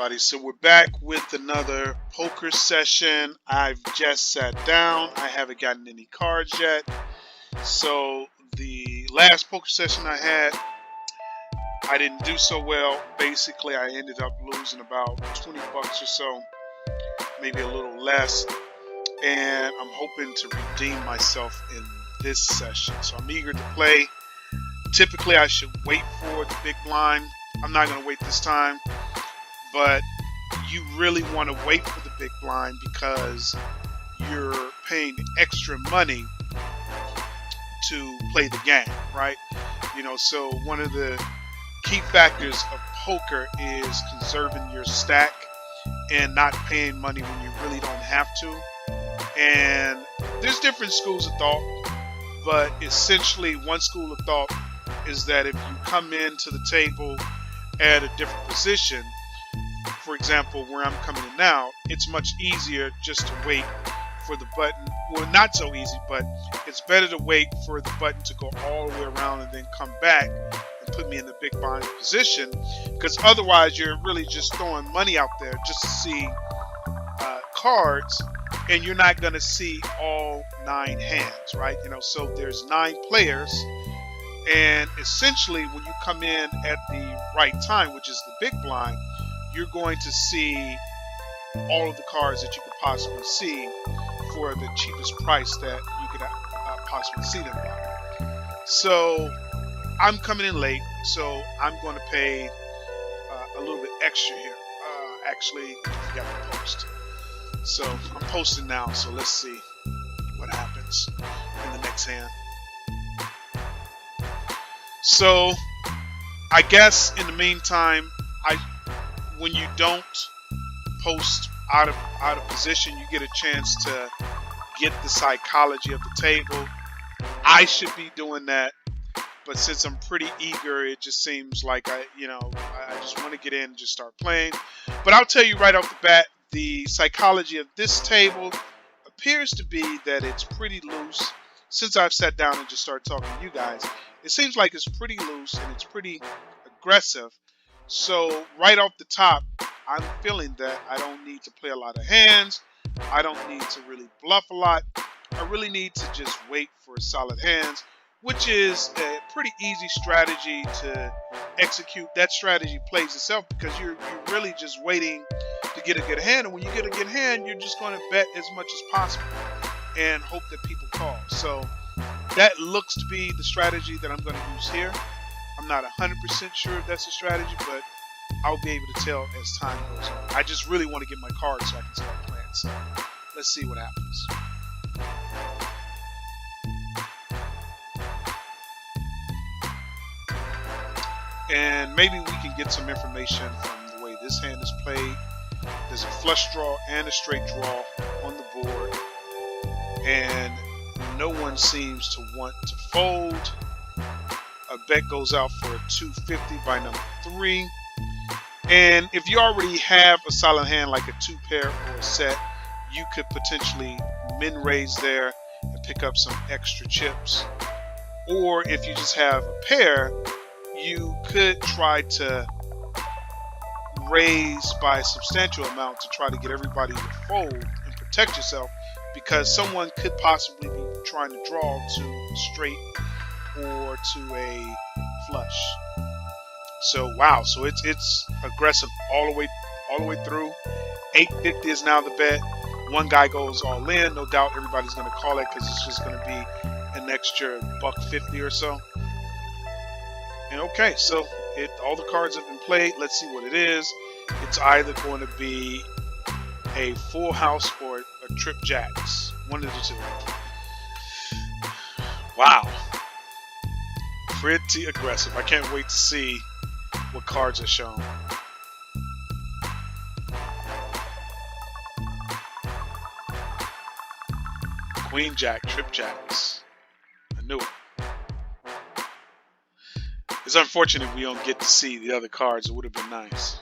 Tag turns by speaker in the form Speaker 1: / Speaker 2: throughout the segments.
Speaker 1: everybody. So we're back with another poker session. I've just sat down. I haven't gotten any cards yet. So the last poker session I had, I didn't do so well. Basically, I ended up losing about 20 bucks or so, maybe a little less. And I'm hoping to redeem myself in this session. So I'm eager to play. Typically, I should wait for the big blind. I'm not going to wait this time, but you really want to wait for the big blind because you're paying extra money to play the game, right? So one of the key factors of poker is conserving your stack and not paying money when you really don't have to. And there's different schools of thought, but essentially one school of thought is that if you come into the table at a different position, for example, where I'm coming in now, it's much easier just to wait for the button. Well, not so easy, but it's better to wait for the button to go all the way around and then come back and put me in the big blind position, because otherwise you're really just throwing money out there just to see cards, and you're not going to see all 9 hands, right? So there's 9 players. And essentially, when you come in at the right time, which is the big blind, you're going to see all of the cards that you could possibly see for the cheapest price that you could possibly see them by. So I'm coming in late, so I'm going to pay a little bit extra here. Actually, I forgot to post. So I'm posting now, so let's see what happens in the next hand. So I guess in the meantime, when you don't post out of position, you get a chance to get the psychology of the table. I should be doing that, but since I'm pretty eager, it just seems like I just want to get in and just start playing. But I'll tell you right off the bat, the psychology of this table appears to be that it's pretty loose. Since I've sat down and just started talking to you guys, it seems like it's pretty loose and it's pretty aggressive. So right off the top, I'm feeling that I don't need to play a lot of hands. I don't need to really bluff a lot. I really need to just wait for solid hands, which is a pretty easy strategy to execute. That strategy plays itself because you're really just waiting to get a good hand. And when you get a good hand, you're just going to bet as much as possible and hope that people call. So that looks to be the strategy that I'm going to use here. I'm not 100% sure if that's a strategy, but I'll be able to tell as time goes on. I just really want to get my cards so I can start playing. So let's see what happens. And maybe we can get some information from the way this hand is played. There's a flush draw and a straight draw on the board, and no one seems to want to fold. A bet goes out for a 250 by number 3. And if you already have a solid hand like a 2 pair or a set, you could potentially min raise there and pick up some extra chips. Or if you just have a pair, you could try to raise by a substantial amount to try to get everybody to fold and protect yourself, because someone could possibly be trying to draw to a straight or to a flush. So wow, so it's aggressive all the way through. 850 is now the bet. One guy goes all in. No doubt everybody's going to call it because it's just going to be an extra $1.50 or so. And okay, so all the cards have been played. Let's see what it is. It's either going to be a full house or a trip jacks. One of the two. Wow. Pretty aggressive. I can't wait to see what cards are shown. Queen jack, trip jacks. I knew it. It's unfortunate we don't get to see the other cards. It would have been nice.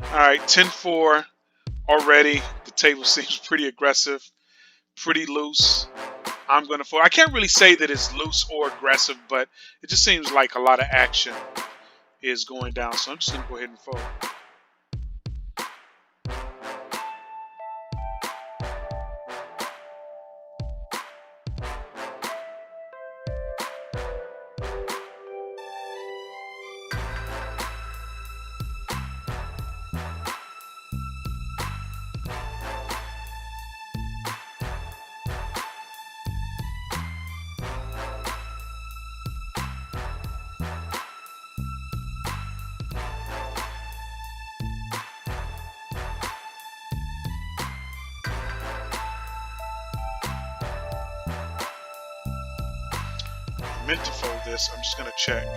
Speaker 1: All right, 10-4 already. The table seems pretty aggressive, pretty loose. I'm going to fold. I can't really say that it's loose or aggressive, but it just seems like a lot of action is going down. So I'm just going to go ahead and fold. Meant to fold this. I'm just gonna check.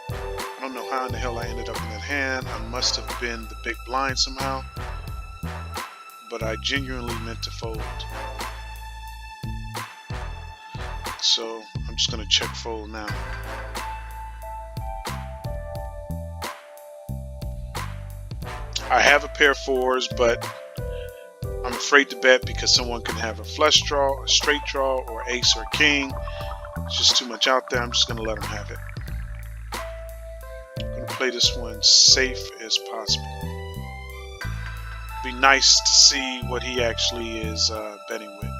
Speaker 1: I don't know how in the hell I ended up in that hand. I must have been the big blind somehow, but I genuinely meant to fold. So I'm just gonna check fold now. I have a pair of fours, but I'm afraid to bet because someone can have a flush draw, a straight draw, or ace or king. It's just too much out there. I'm just going to let him have it. I'm going to play this one safe as possible. Be nice to see what he actually is betting with.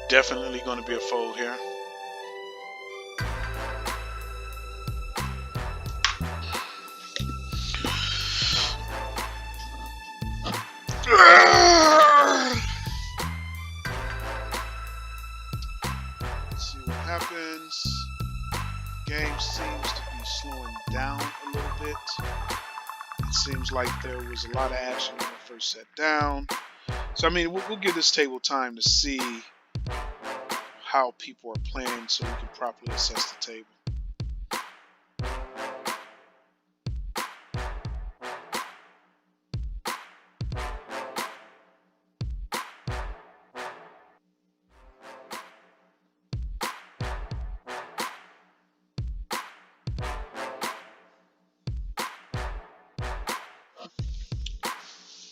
Speaker 1: Definitely going to be a fold here. Let's see what happens. Game seems to be slowing down a little bit. It seems like there was a lot of action when the first set down. So I mean, we'll give this table time to see how people are playing so we can properly assess the table.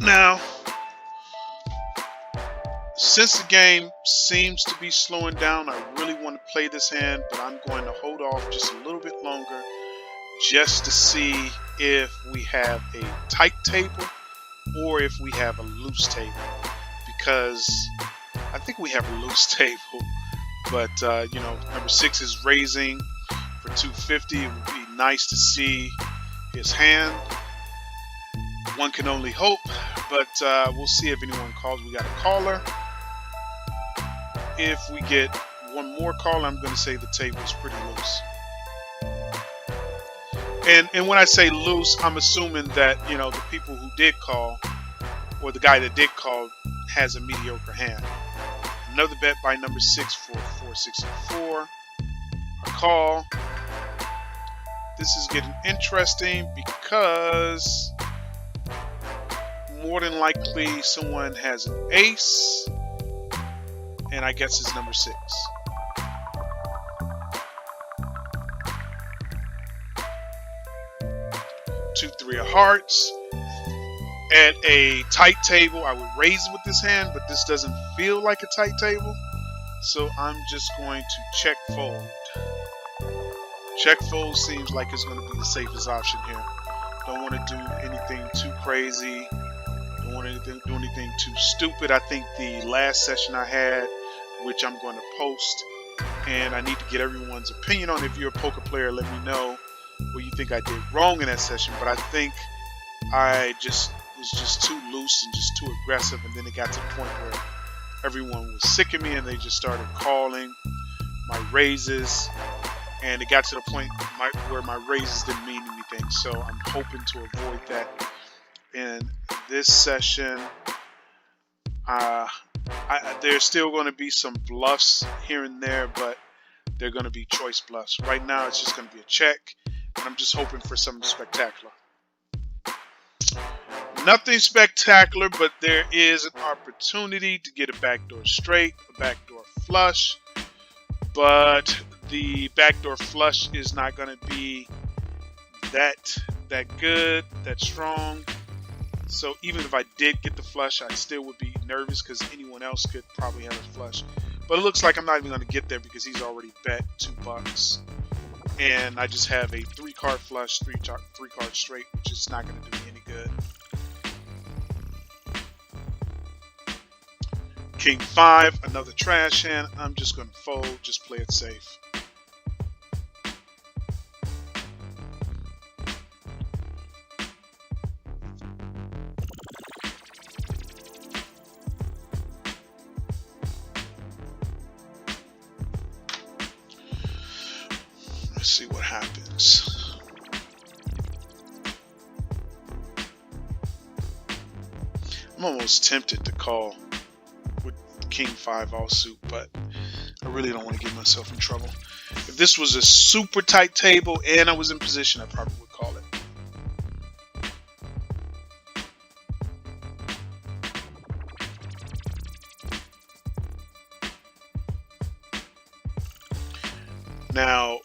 Speaker 1: Now, since the game seems to be slowing down, I really want to play this hand, but I'm going to hold off just a little bit longer just to see if we have a tight table or if we have a loose table, because I think we have a loose table, but you know, number 6 is raising for 250. It would be nice to see his hand. One can only hope, but we'll see if anyone calls. We got a caller. If we get one more call, I'm going to say the table is pretty loose. And when I say loose, I'm assuming that, you know, the people who did call, or the guy that did call, has a mediocre hand. Another bet by number 6 for 464. A call. This is getting interesting because more than likely someone has an ace, and I guess it's number 6. Two, 3 of hearts. At a tight table, I would raise with this hand, but this doesn't feel like a tight table, so I'm just going to check fold. Check fold seems like it's going to be the safest option here. Don't want to do anything too crazy. Don't want to do anything too stupid. I think the last session I had, which I'm going to post, and I need to get everyone's opinion on. If you're a poker player, let me know what you think I did wrong in that session. But I think I was just too loose and just too aggressive, and then it got to the point where everyone was sick of me and they just started calling my raises, and it got to the point where my raises didn't mean anything. So I'm hoping to avoid that in this session. There's still going to be some bluffs here and there, but they're going to be choice bluffs. Right now it's just going to be a check, and I'm just hoping for something spectacular. Nothing spectacular, but there is an opportunity to get a backdoor straight, a backdoor flush. But the backdoor flush is not going to be that good, that strong. So even if I did get the flush, I still would be nervous because anyone else could probably have a flush. But it looks like I'm not even going to get there because he's already bet $2. And I just have a 3-card flush, 3-card straight, which is not going to do me any good. King 5, another trash hand. I'm just going to fold, just play it safe. Let's see what happens. I'm almost tempted to call with King 5 offsuit, but I really don't want to get myself in trouble. If this was a super tight table and I was in position, I probably would call it. Now,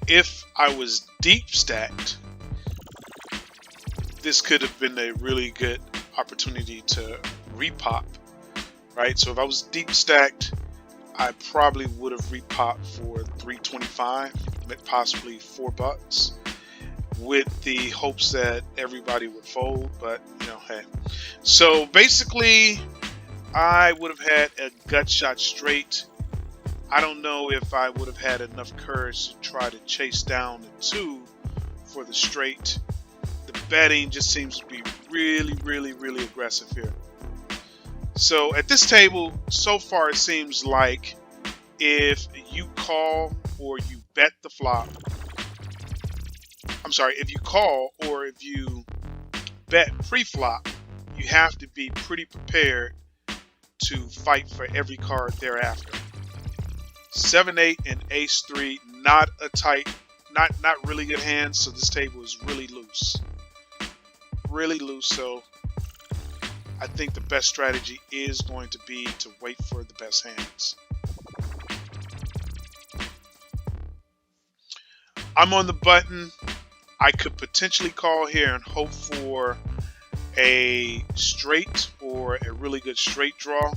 Speaker 1: if I was deep stacked, this could have been a really good opportunity to repop, right? So if I was deep stacked, I probably would have repopped for $3.25, possibly $4, with the hopes that everybody would fold. But you know, hey. So basically, I would have had a gut shot straight. I don't know if I would have had enough courage to try to chase down the 2 for the straight. The betting just seems to be really, really, really aggressive here. So at this table, so far it seems like if you call or you bet the flop, I'm sorry, if you call or if you bet pre-flop, you have to be pretty prepared to fight for every card thereafter. 7-8 and Ace-3, not a tight, not really good hands. So this table is really loose, So I think the best strategy is going to be to wait for the best hands. I'm on the button. I could potentially call here and hope for a straight or a really good straight draw,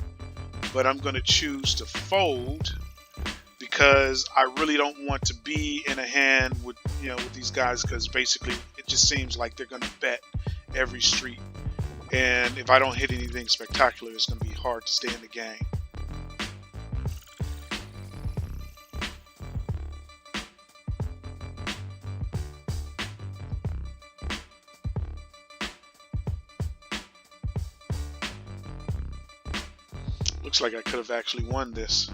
Speaker 1: but I'm going to choose to fold because I really don't want to be in a hand with, you know, with these guys, because basically it just seems like they're going to bet every street, and if I don't hit anything spectacular, it's going to be hard to stay in the game. Looks like I could have actually won this.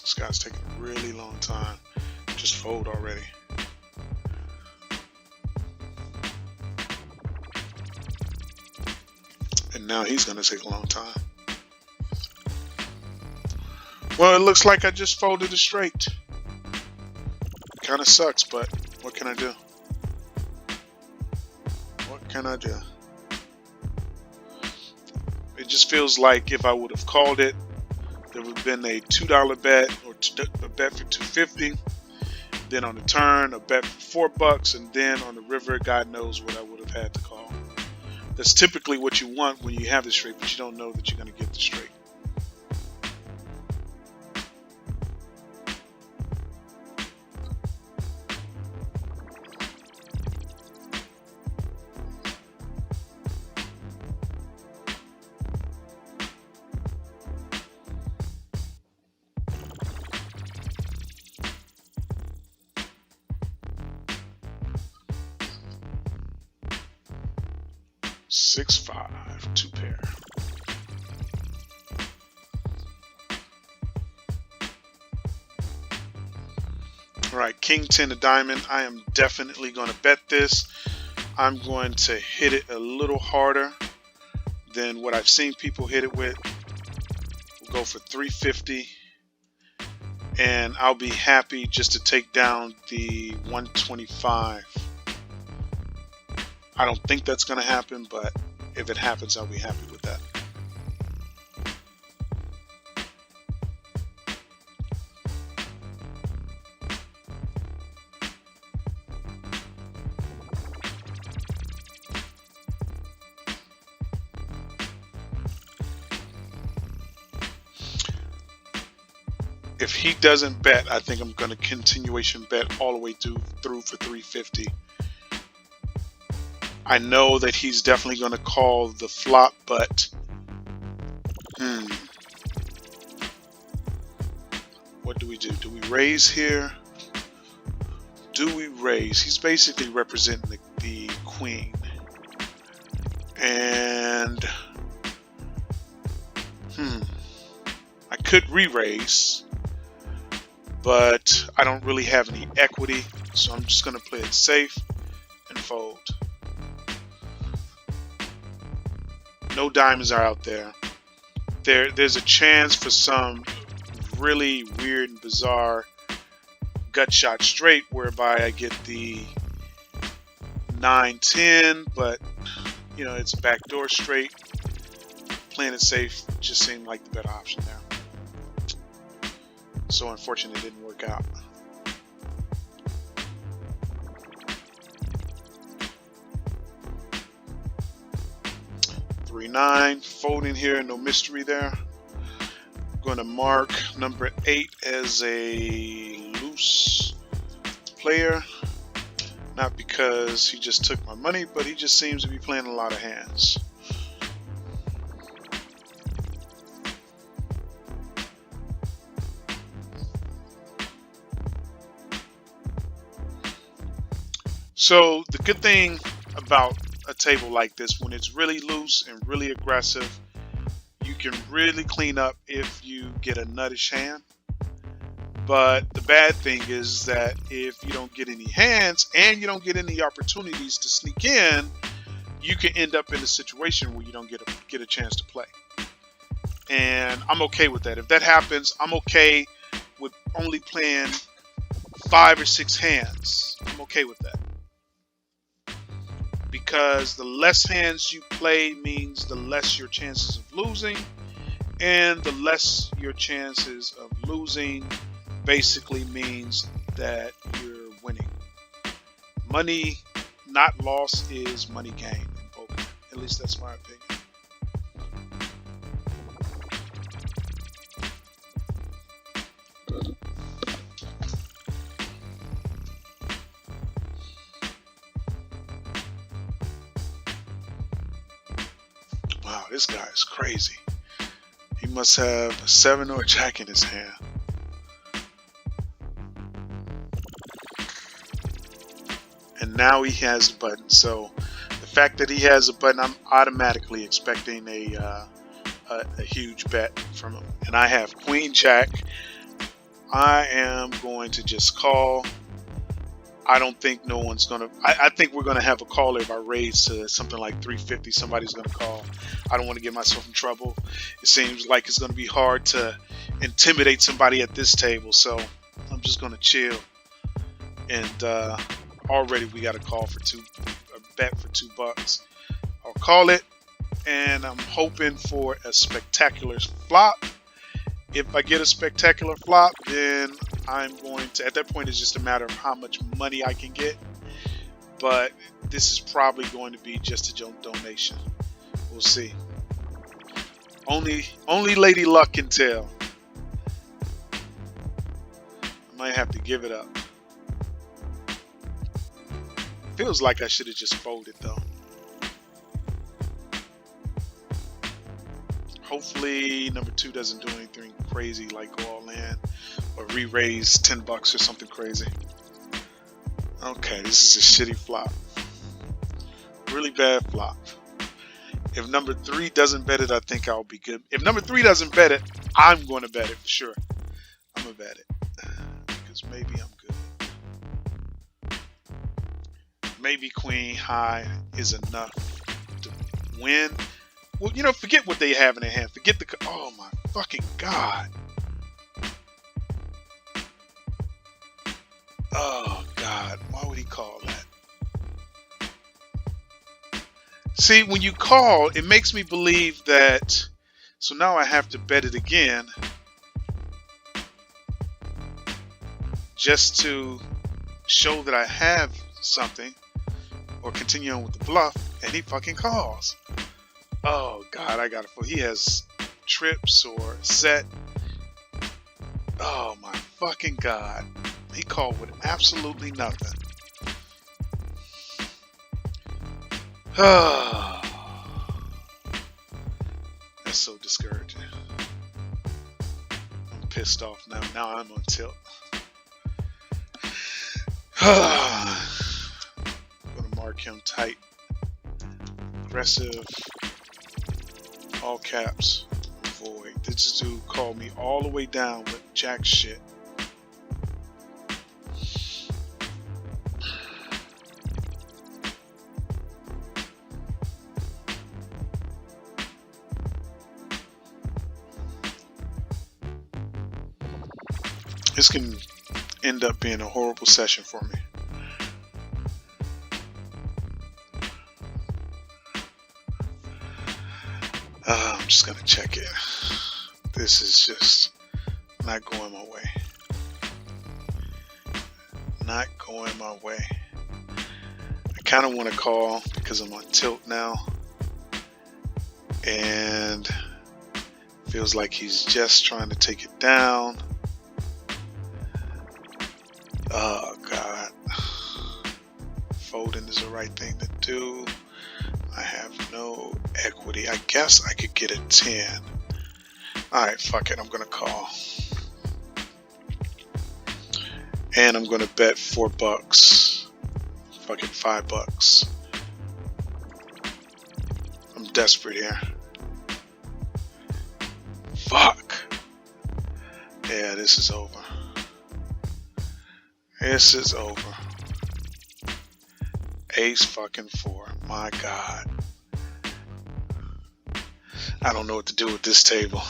Speaker 1: This guy's taking a really long time. Just fold already. And now he's going to take a long time. Well, it looks like I just folded a straight. Kind of sucks, but what can I do? What can I do? It just feels like if I would have called it, there would have been a $2 bet or a bet for $2.50. Then on the turn, a bet for $4, and then on the river, God knows what I would have had to call. That's typically what you want when you have the straight, but you don't know that you're going to get the straight. Six, 5, 2 pair. All right, King 10 of diamond. I am definitely going to bet this. I'm going to hit it a little harder than what I've seen people hit it with. We'll go for 350, and I'll be happy just to take down the 125. I don't think that's going to happen, but if it happens, I'll be happy with that. If he doesn't bet, I think I'm going to continuation bet all the way through for 350. I know that he's definitely going to call the flop, but what do we do? Do we raise here? Do we raise? He's basically representing the queen. And I could re-raise, but I don't really have any equity, so I'm just going to play it safe and fold. No diamonds are out there. There's a chance for some really weird and bizarre gut shot straight whereby I get the 9-10, but you know, it's a backdoor straight. Playing it safe just seemed like the better option there. So unfortunately it didn't work out. Three, 9, folding here, no mystery there. I'm going to mark number 8 as a loose player. Not because he just took my money, but he just seems to be playing a lot of hands. So the good thing about a table like this, when it's really loose and really aggressive, you can really clean up if you get a nuttish hand. But the bad thing is that if you don't get any hands and you don't get any opportunities to sneak in, you can end up in a situation where you don't get a chance to play. And I'm okay with that. If that happens, I'm okay with only playing 5 or 6 hands. I'm okay with that. Because the less hands you play means the less your chances of losing, and the less your chances of losing basically means that you're winning. Money not lost is money gained in poker. At least that's my opinion. Wow, this guy is crazy. He must have a 7 or a jack in his hand. And now he has a button. So the fact that he has a button, I'm automatically expecting a huge bet from him. And I have queen jack. I am going to just call. I don't think no one's going to. I think we're going to have a caller if I raise to something like 350. Somebody's going to call. I don't want to get myself in trouble. It seems like it's going to be hard to intimidate somebody at this table. So I'm just going to chill. And already we got a call for a bet for $2. I'll call it. And I'm hoping for a spectacular flop. If I get a spectacular flop, then I'm going to, at that point, it's just a matter of how much money I can get. But this is probably going to be just a donation. We'll see. Only Lady Luck can tell. I might have to give it up. Feels like I should have just folded though. Hopefully number 2 doesn't do anything crazy like go all in or re-raise $10 or something crazy. Okay, this is a shitty flop. Really bad flop. If number 3 doesn't bet it, I think I'll be good. If number 3 doesn't bet it, I'm going to bet it for sure. I'm going to bet it because maybe I'm good. maybe queen high is enough to win. Well, you know, forget what they have in their hand. Forget the... Oh, my fucking God. Oh, God. Why would he call that? See, when you call, it makes me believe that... So now I have to bet it again. Just to show that I have something. Or continue on with the bluff. And he fucking calls. Oh God, I got it. He has trips or set. Oh my fucking God. He called with absolutely nothing. That's so discouraging. I'm pissed off now. Now I'm on tilt. I'm gonna mark him tight. Aggressive. All caps. Avoid. This dude called me all the way down with jack shit. This can end up being a horrible session for me. I'm just gonna check it. This is just not going my way. Not going my way. I kind of want to call because I'm on tilt now. And feels like he's just trying to take it down. Oh God. Folding is the right thing to do. I have no equity. I guess I could get a 10. Alright, fuck it. I'm going to call. And I'm going to bet $4. Fuck it, $5. I'm desperate here. Fuck. Yeah, this is over. This is over. Ace fucking 4. My God. I don't know what to do with this table.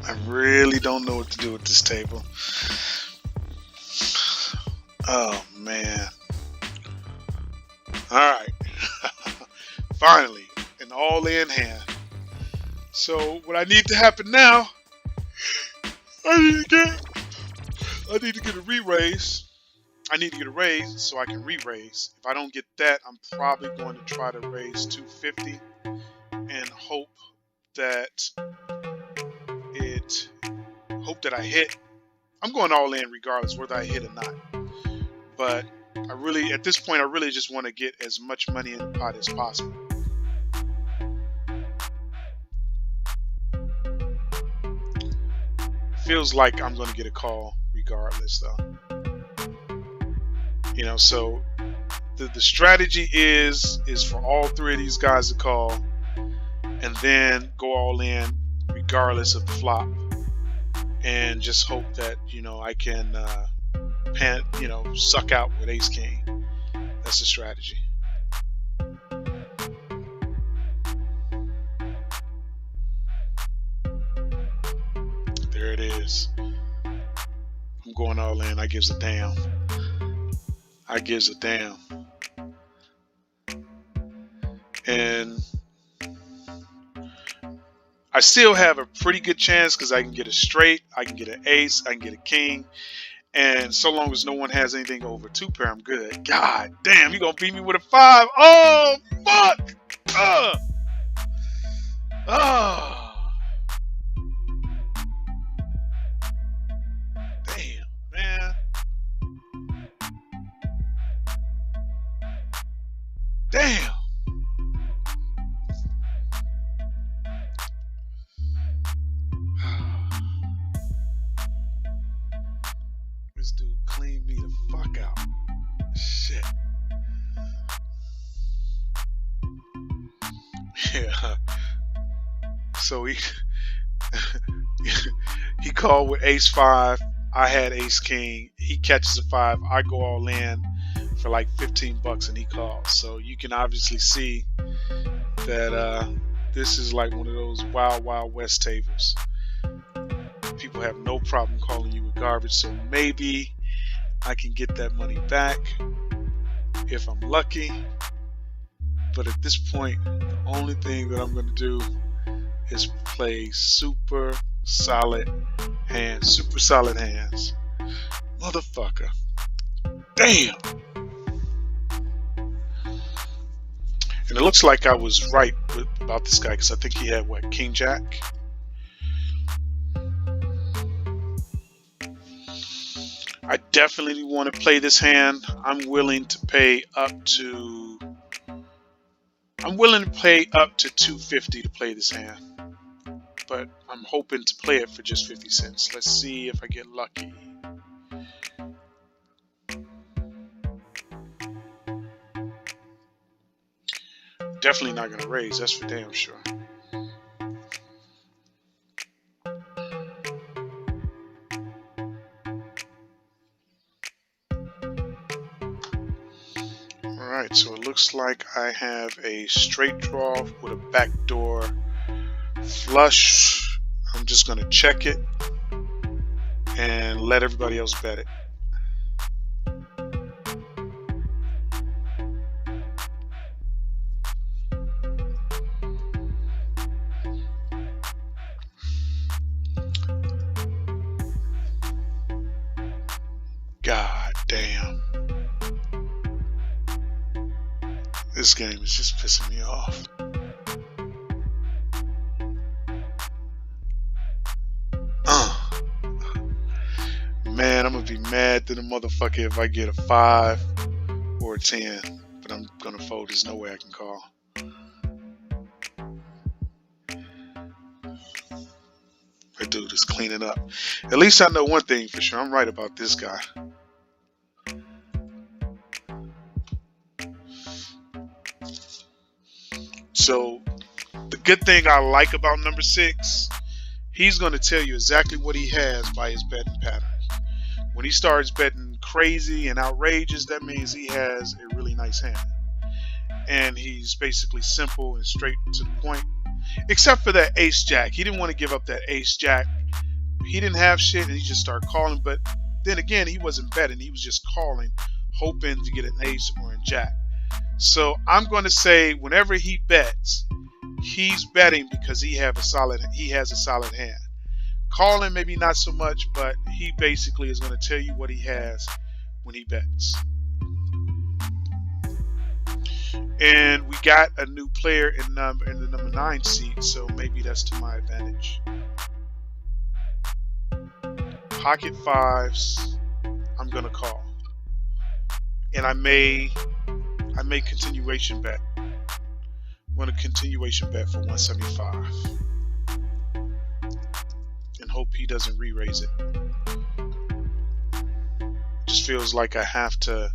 Speaker 1: I really don't know what to do with this table. Oh, man. Alright. Finally, an all-in hand. So, what I need to happen now, I need to get a re-raise. I need to get a raise so I can re-raise. If I don't get that, I'm probably going to try to raise 250 and hope that I hit. I'm going all in regardless whether I hit or not. But I really, at this point, I really just want to get as much money in the pot as possible. Feels like I'm going to get a call regardless though. You know, so the strategy is for all three of these guys to call and then go all in regardless of the flop and just hope that, you know, I can suck out with ace king. That's the strategy. There it is. I'm going all in. I gives a damn. I gives a damn. And I still have a pretty good chance because I can get a straight, I can get an ace, I can get a king. And so long as no one has anything over 2 pair, I'm good. God damn, you gonna beat me with a 5. Oh, fuck. Damn, man. Damn. This dude cleaned me the fuck out. Shit. Yeah. So he called with ace 5. I had ace king. He catches a 5. I go all in for like 15 bucks, and he called. So you can obviously see that this is like one of those wild west tables. People have no problem calling you with garbage, so maybe I can get that money back if I'm lucky. But at this point, the only thing that I'm going to do is play super solid hands. Motherfucker. Damn. And it looks like I was right about this guy, because I think he had, what, King Jack? I definitely want to play this hand. I'm willing to pay up to $250 to play this hand. But I'm hoping to play it for just 50 cents. Let's see if I get lucky. Definitely not going to raise, that's for damn sure. Alright, so it looks like I have a straight draw with a backdoor flush. I'm just going to check it and let everybody else bet it. God damn. This game is just pissing me off. Man, I'm gonna be mad to the motherfucker if I get a 5 or a 10. But I'm gonna fold. There's no way I can call. That dude is cleaning up. At least I know one thing for sure. I'm right about this guy. So the good thing I like about number 6, he's going to tell you exactly what he has by his betting pattern. When he starts betting crazy and outrageous, that means he has a really nice hand. And he's basically simple and straight to the point. Except for that ace jack. He didn't want to give up that ace jack. He didn't have shit and he just started calling. But then again, he wasn't betting. He was just calling, hoping to get an ace or a jack. So I'm going to say whenever he bets, he's betting because he has a solid hand. Calling maybe not so much, but he basically is going to tell you what he has when he bets. And we got a new player in the number 9 seat, so maybe that's to my advantage. Pocket 5s, I'm going to call. And I may continuation bet. I'm going to continuation bet for 175. And hope he doesn't re-raise it. Just feels like I have to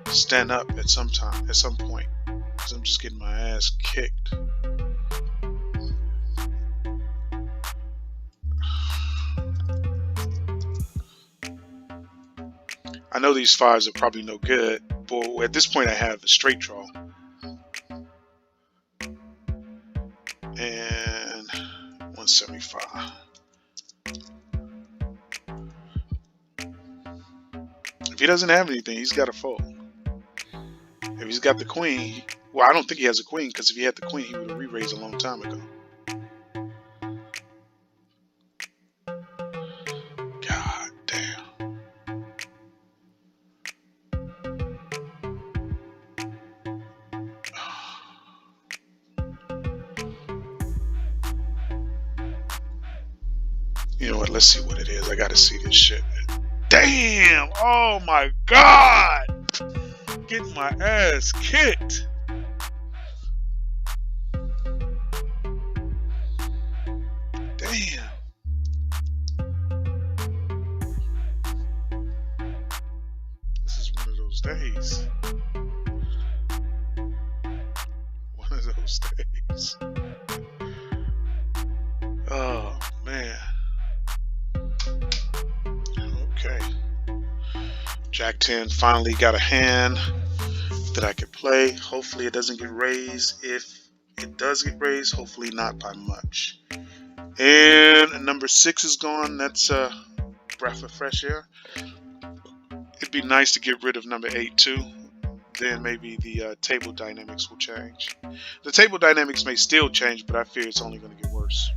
Speaker 1: stand up at some point, because I'm just getting my ass kicked. I know these 5s are probably no good, but at this point I have a straight draw. And 175. If he doesn't have anything, he's got to fold. If he's got the queen, well, I don't think he has a queen, because if he had the queen, he would have re-raised a long time ago. God damn. You know what? Let's see what it is. I gotta see this shit. Damn! Oh my God! Getting my ass kicked. Damn. This is one of those days. One of those days. Oh man. Okay. Jack 10 finally got a hand that I could play. Hopefully it doesn't get raised. If it does get raised, hopefully not by much. And number 6 is gone. That's a breath of fresh air. It'd be nice to get rid of number 8 too. Then maybe the table dynamics will change. The table dynamics may still change, but I fear it's only going to get worse.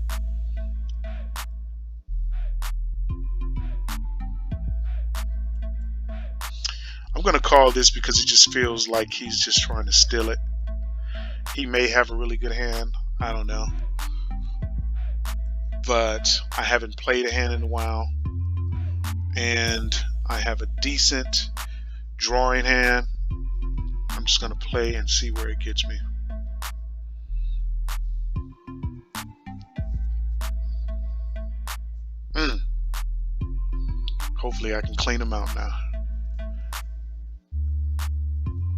Speaker 1: I'm going to call this because it just feels like he's just trying to steal it. He may have a really good hand. I don't know. But I haven't played a hand in a while. And I have a decent drawing hand. I'm just going to play and see where it gets me. Hopefully I can clean them out now.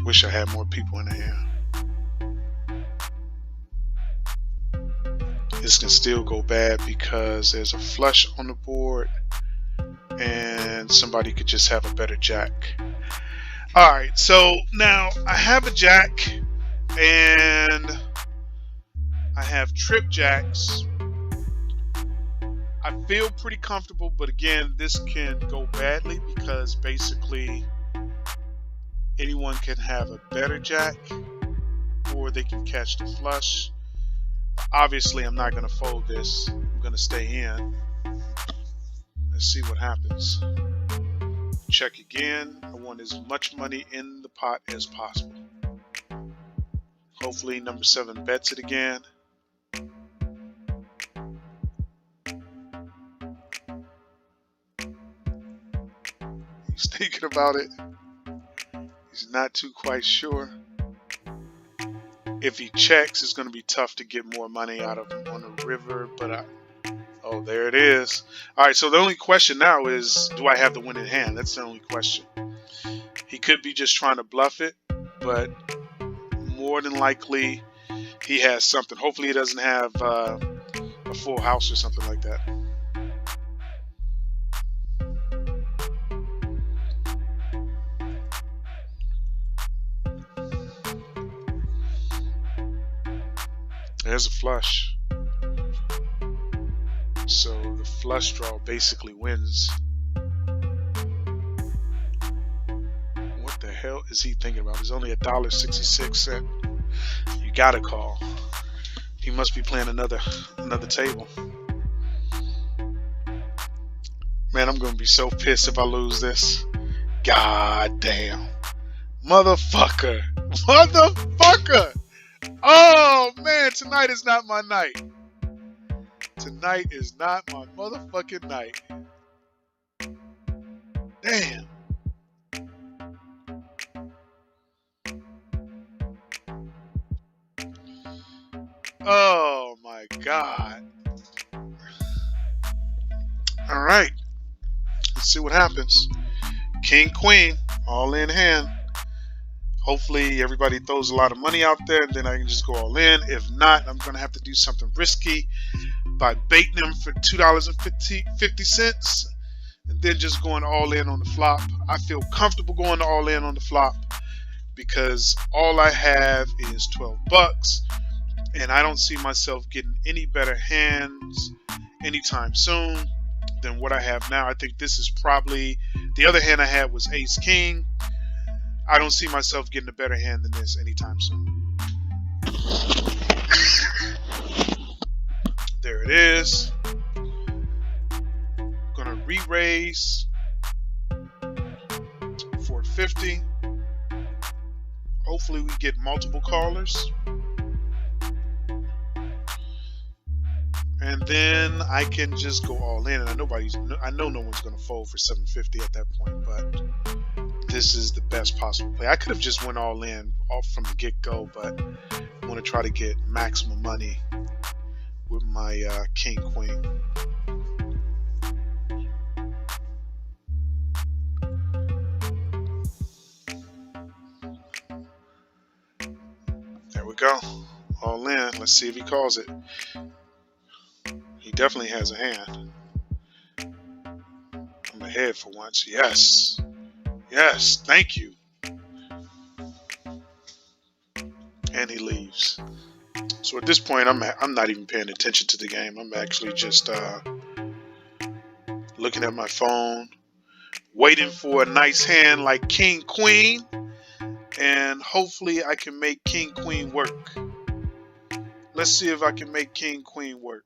Speaker 1: Wish I had more people in the hand. This can still go bad because there's a flush on the board and somebody could just have a better jack. Alright, so now I have a jack and I have trip jacks. I feel pretty comfortable, but again, this can go badly because basically anyone can have a better jack or they can catch the flush. Obviously, I'm not going to fold this. I'm going to stay in. Let's see what happens. Check again. I want as much money in the pot as possible. Hopefully, number 7 bets it again. He's thinking about it. He's not too quite sure. If he checks, it's going to be tough to get more money out of him on the river. But oh, there it is. All right, so the only question now is, do I have the winning hand? That's the only question. He could be just trying to bluff it, but more than likely he has something. Hopefully he doesn't have a full house or something like that. There's a flush. So the flush draw basically wins. What the hell is he thinking about? It's only $1.66. You gotta call. He must be playing another table. Man, I'm gonna be so pissed if I lose this. God damn. Motherfucker. Motherfucker. Oh man, tonight is not my night. Tonight is not my motherfucking night. Damn. Oh my God. All right. Let's see what happens. King, queen, all in hand. Hopefully everybody throws a lot of money out there and then I can just go all in. If not, I'm going to have to do something risky by baiting them for $2.50 and then just going all in on the flop. I feel comfortable going all in on the flop because all I have is 12 bucks and I don't see myself getting any better hands anytime soon than what I have now. I think this is probably, the other hand I had was ace king. I don't see myself getting a better hand than this anytime soon. There it is. Gonna re-raise 450. Hopefully we get multiple callers. And then I can just go all in. And I know no one's gonna fold for 750 at that point, but this is the best possible play. I could have just went all in off from the get-go, but I want to try to get maximum money with my king queen. There we go. All in. Let's see if he calls it. He definitely has a hand. I'm ahead for once. Yes. Yes, thank you. And he leaves. So at this point, I'm not even paying attention to the game. I'm actually just looking at my phone, waiting for a nice hand like King Queen, and hopefully I can make King Queen work. Let's see if I can make King Queen work.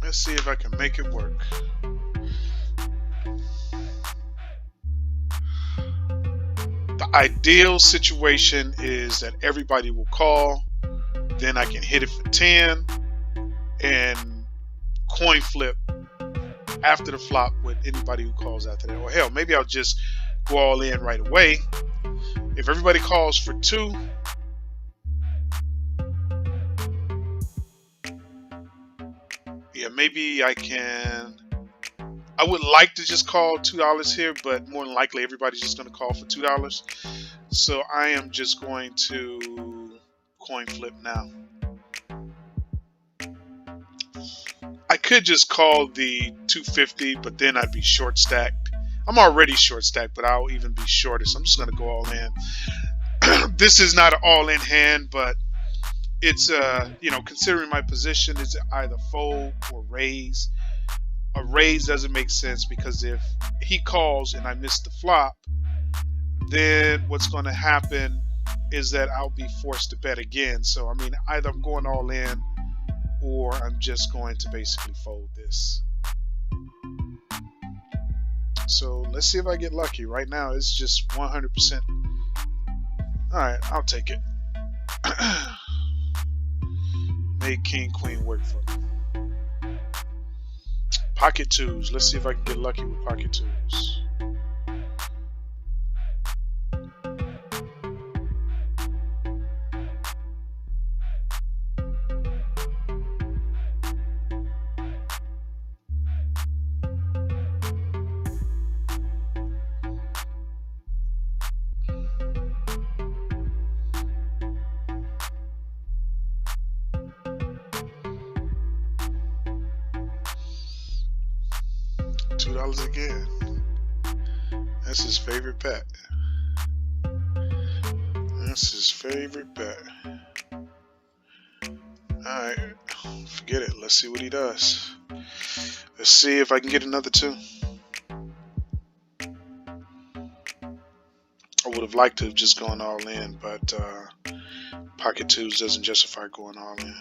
Speaker 1: Let's see if I can make it work. The ideal situation is that everybody will call, then I can hit it for 10 and coin flip after the flop with anybody who calls after that. Or hell, maybe I'll just go all in right away. If everybody calls for 2, yeah, maybe I can. I would like to just call $2 here, but more than likely everybody's just going to call for $2. So I am just going to coin flip now. I could just call the 250, but then I'd be short stacked. I'm already short stacked, but I'll even be shorter. So I'm just going to go all in. This is not an all in hand, but it's considering my position, it's either fold or raise. A raise doesn't make sense because if he calls and I miss the flop, then what's going to happen is that I'll be forced to bet again. So I mean, either I'm going all in or I'm just going to basically fold this. So let's see if I get lucky. Right now it's just 100%. All right, I'll take it. Made King Queen work for me. Pocket twos. Let's see if I can get lucky with pocket twos. $2 again. That's his favorite bet. That's his favorite bet. Alright, forget it. Let's see what he does. Let's see if I can get another 2. I would have liked to have just gone all in, but pocket twos doesn't justify going all in.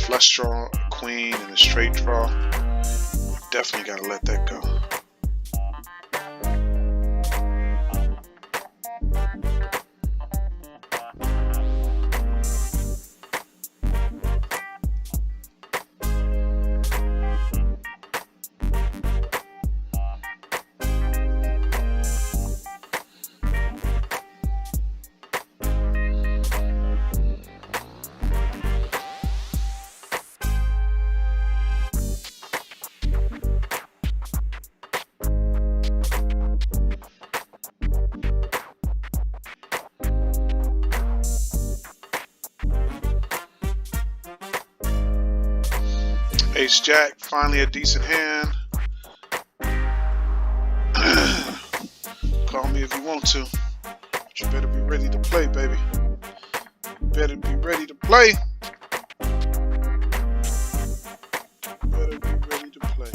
Speaker 1: Flush draw, a queen, and a straight draw. Definitely gotta let that go. Ace Jack, finally a decent hand. Call me if you want to, but you better be ready to play, baby. You better be ready to play. Better be ready to play.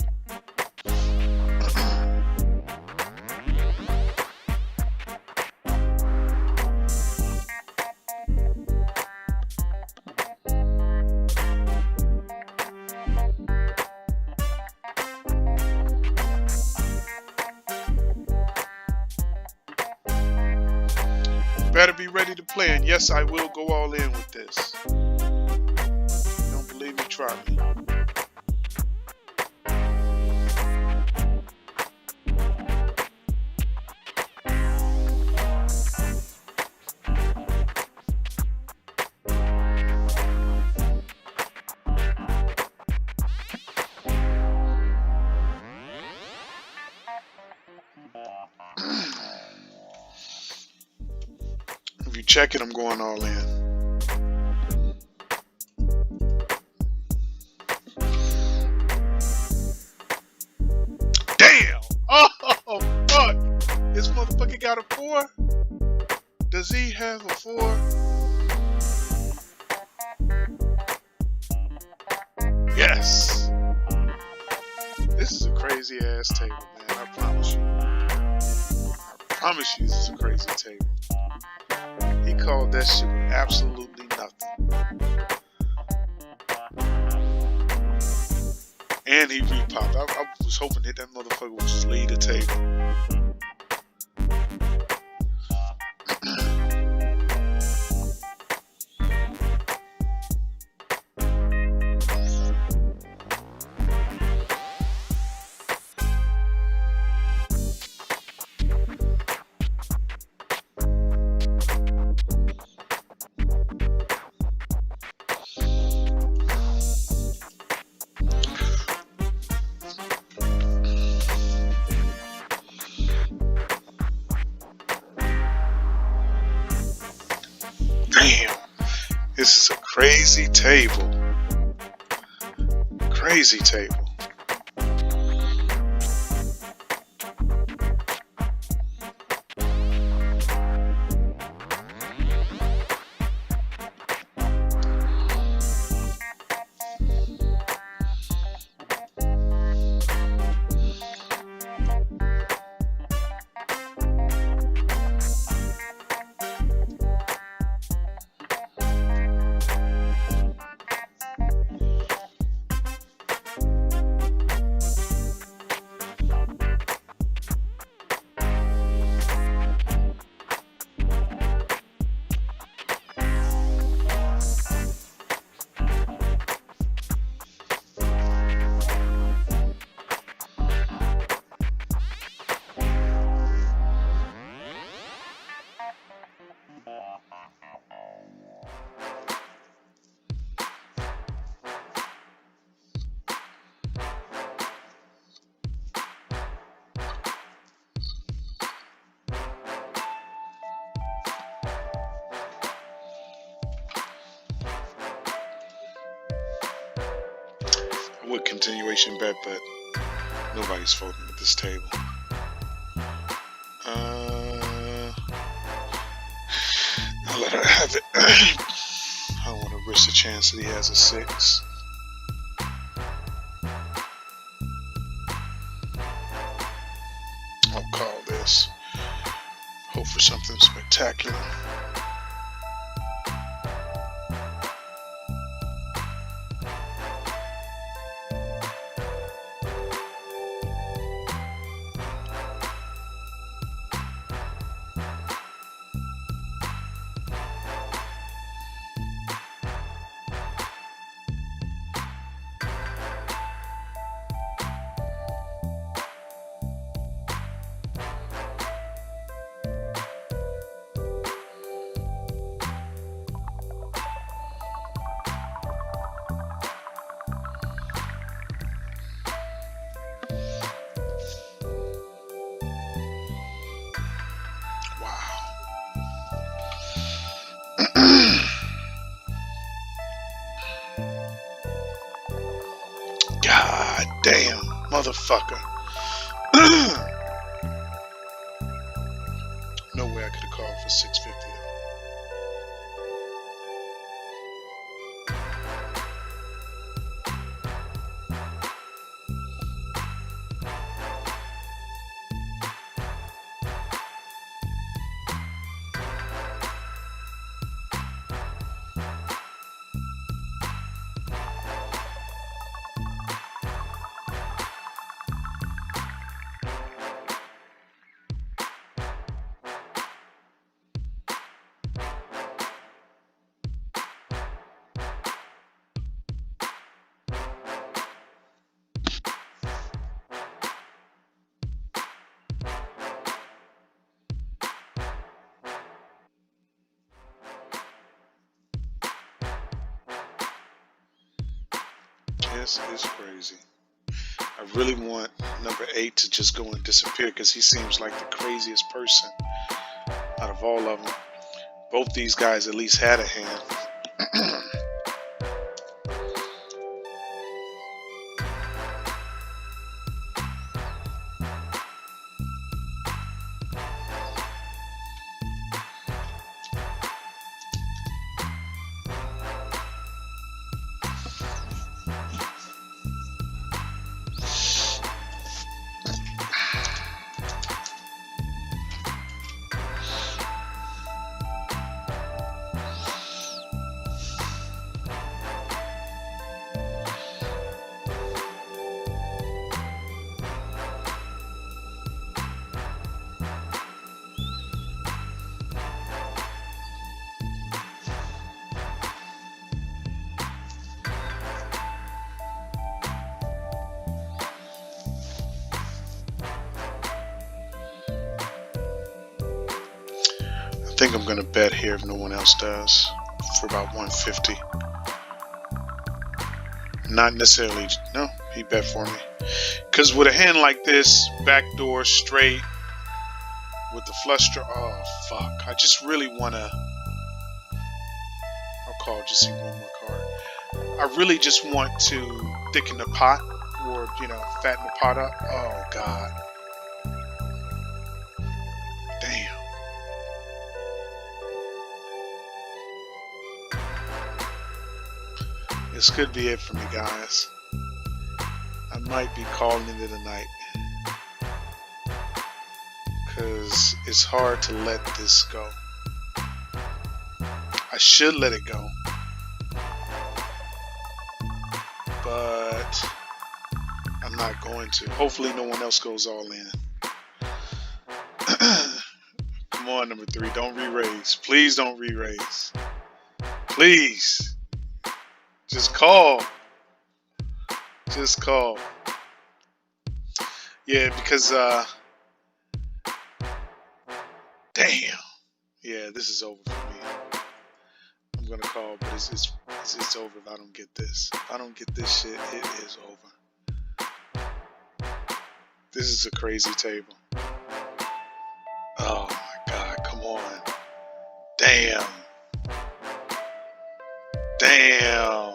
Speaker 1: better be ready to play, and yes, I will go all in with this. Don't believe me? Try me. If you check it, I'm going all in. Damn! Oh, fuck! This motherfucker got a 4? Does he have a 4? Yes! This is a crazy ass table, man. I promise you. I promise you this is a crazy table. He called that shit absolutely nothing. And he repopped. I was hoping that motherfucker would just leave the table. Damn, this is a crazy table. Crazy table. I would continuation bet, but nobody's folding at this table. I'll let her have it. I don't want to risk the chance that he has a 6. I'll call this. Hope for something spectacular. God damn, motherfucker. No way I could have called for 650. This is crazy. I really want number 8 to just go and disappear because he seems like the craziest person out of all of them. Both these guys at least had a hand. I think I'm going to bet here if no one else does for about 150. Not necessarily, no, he bet for me. Because with a hand like this, backdoor straight with the flush draw, oh fuck. I just really want to, I'll call just see one more card. I really just want to thicken the pot or, you know, fatten the pot up. Oh God. Damn. This could be it for me, guys. I might be calling it a night. Because it's hard to let this go. I should let it go. But I'm not going to. Hopefully no one else goes all in. Come on, number 3. Don't re-raise. Please don't re-raise. Please. Just call. Just call. Yeah, because damn. Yeah, this is over for me. I'm gonna call, but it's over if I don't get this. If I don't get this shit, it is over. This is a crazy table. Oh my God, come on. Damn. Damn.